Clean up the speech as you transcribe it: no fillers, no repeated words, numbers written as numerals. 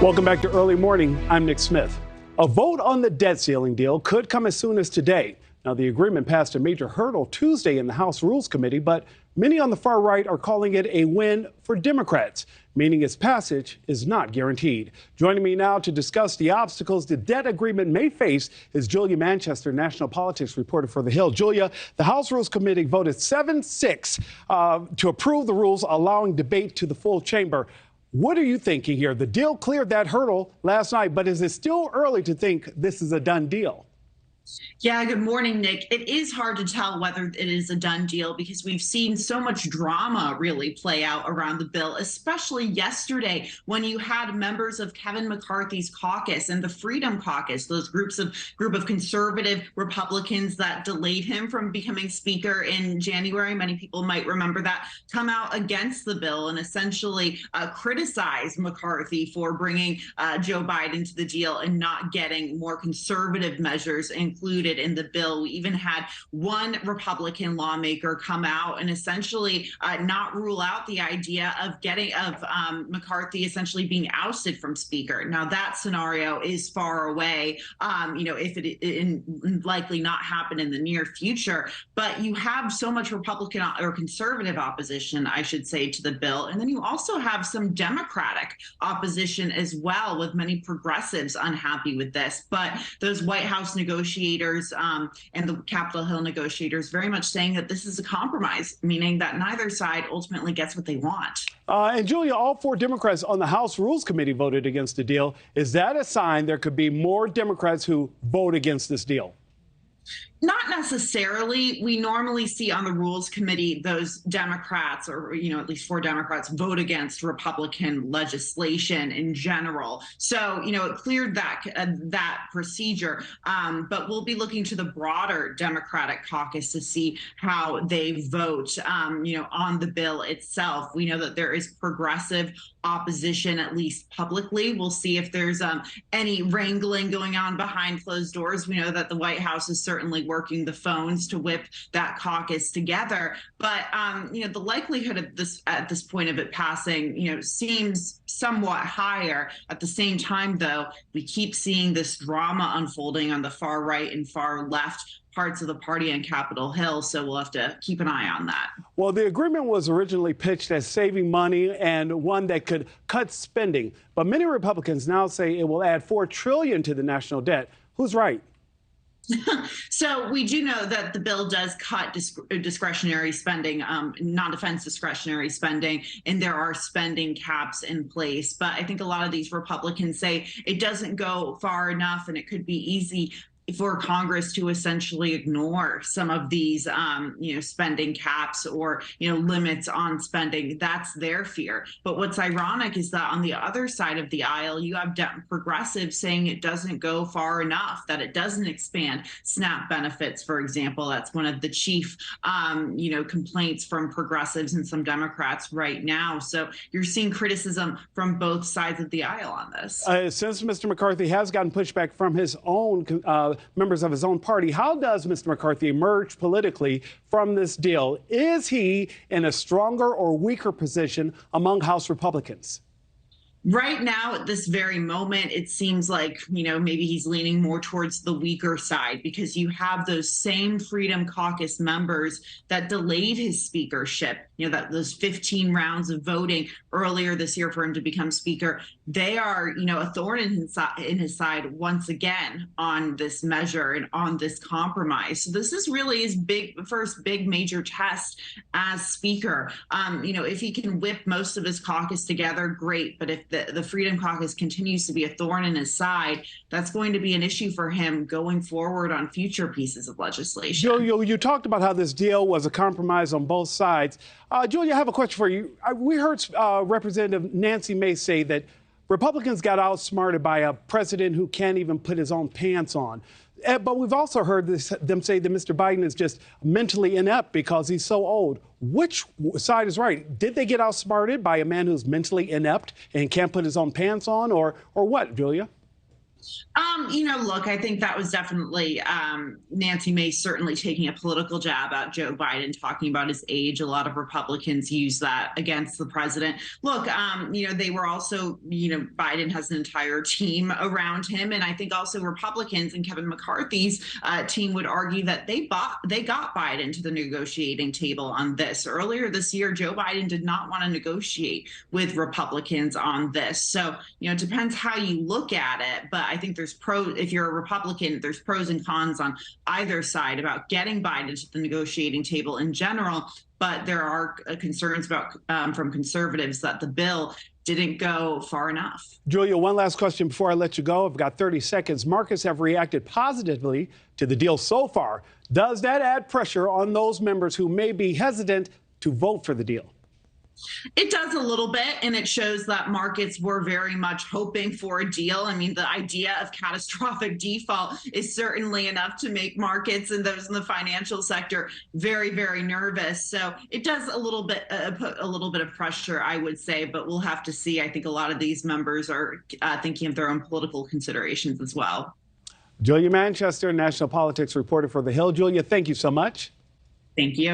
Welcome back to Early Morning. I'm Nick Smith. A vote on the debt ceiling deal could come as soon as today. Now, the agreement passed a major hurdle Tuesday in the House Rules Committee, but many on the far right are calling it a win for Democrats, meaning its passage is not guaranteed. Joining me now to discuss the obstacles the debt agreement may face is Julia Manchester, national politics reporter for The Hill. Julia, the House Rules Committee voted 7-6 to approve the rules, allowing debate to the full chamber. What are you thinking here? The deal cleared that hurdle last night, but is it still early to think this is a done deal? Yeah, good morning, Nick. It is hard to tell whether it is a done deal because we've seen so much drama really play out around the bill, especially yesterday when you had members of Kevin McCarthy's caucus and the Freedom Caucus, those group of conservative Republicans that delayed him from becoming speaker in January. Many people might remember that, come out against the bill and essentially criticize McCarthy for bringing Joe Biden to the deal and not getting more conservative measures included in the bill. We even had one Republican lawmaker come out and essentially not rule out the idea of McCarthy essentially being ousted from speaker. Now that scenario is far away, if it likely not happen in the near future, but you have so much Republican or conservative opposition, I should say, to the bill. And then you also have some Democratic opposition as well, with many progressives unhappy with this. But those White House negotiators and the Capitol Hill negotiators very much saying that this is a compromise, meaning that neither side ultimately gets what they want. And Julia, all 4 Democrats on the House Rules Committee voted against the deal. Is that a sign there could be more Democrats who vote against this deal? Not necessarily. We normally see on the Rules Committee those Democrats, or at least 4 Democrats, vote against Republican legislation in general. So it cleared that procedure. But we'll be looking to the broader Democratic caucus to see how they vote. On the bill itself. We know that there is progressive opposition, at least publicly. We'll see if there's any wrangling going on behind closed doors. We know that the White House is certainly working the phones to whip that caucus together. But, the likelihood of this at this point of it passing, seems somewhat higher. At the same time, though, we keep seeing this drama unfolding on the far right and far left parts of the party on Capitol Hill, so we'll have to keep an eye on that. Well, the agreement was originally pitched as saving money and one that could cut spending, but many Republicans now say it will add $4 trillion to the national debt. Who's right? So we do know that the bill does cut discretionary spending, non-defense discretionary spending, and there are spending caps in place. But I think a lot of these Republicans say it doesn't go far enough, and it could be easy for Congress to essentially ignore some of these, spending caps or, limits on spending. That's their fear. But what's ironic is that on the other side of the aisle, you have progressives saying it doesn't go far enough, that it doesn't expand SNAP benefits, for example. That's one of the chief, complaints from progressives and some Democrats right now. So you're seeing criticism from both sides of the aisle on this. Since Mr. McCarthy has gotten pushback from his own members of his own party, how does Mr. McCarthy emerge politically from this deal? Is he in a stronger or weaker position among House Republicans? Right now, at this very moment, it seems like, maybe he's leaning more towards the weaker side, because you have those same Freedom Caucus members that delayed his speakership, those 15 rounds of voting earlier this year for him to become speaker. They are, a thorn in his side once again on this measure and on this compromise. So this is really his first big major test as speaker. If he can whip most of his caucus together, great. But if the Freedom Caucus continues to be a thorn in his side, that's going to be an issue for him going forward on future pieces of legislation. You talked about how this deal was a compromise on both sides. Julia, I have a question for you. We heard Representative Nancy Mace say that Republicans got outsmarted by a president who can't even put his own pants on. But we've also heard them say that Mr. Biden is just mentally inept because he's so old. Which side is right? Did they get outsmarted by a man who's mentally inept and can't put his own pants on, or what, Julia? Look, I think that was definitely Nancy Mace certainly taking a political jab at Joe Biden, talking about his age. A lot of Republicans use that against the president. Look, they were also, Biden has an entire team around him. And I think also Republicans and Kevin McCarthy's team would argue that they got Biden to the negotiating table on this. Earlier this year, Joe Biden did not want to negotiate with Republicans on this. So, it depends how you look at it. But I think if you're a Republican, there's pros and cons on either side about getting Biden to the negotiating table in general. But there are concerns about from conservatives that the bill didn't go far enough. Julia, one last question before I let you go. I've got 30 seconds. Markets have reacted positively to the deal so far. Does that add pressure on those members who may be hesitant to vote for the deal? It does a little bit, and it shows that markets were very much hoping for a deal. I mean, the idea of catastrophic default is certainly enough to make markets and those in the financial sector very, very nervous. So it does a little bit put a little bit of pressure, I would say, but we'll have to see. I think a lot of these members are thinking of their own political considerations as well. Julia Manchester, national politics reporter for The Hill. Julia, thank you so much. Thank you.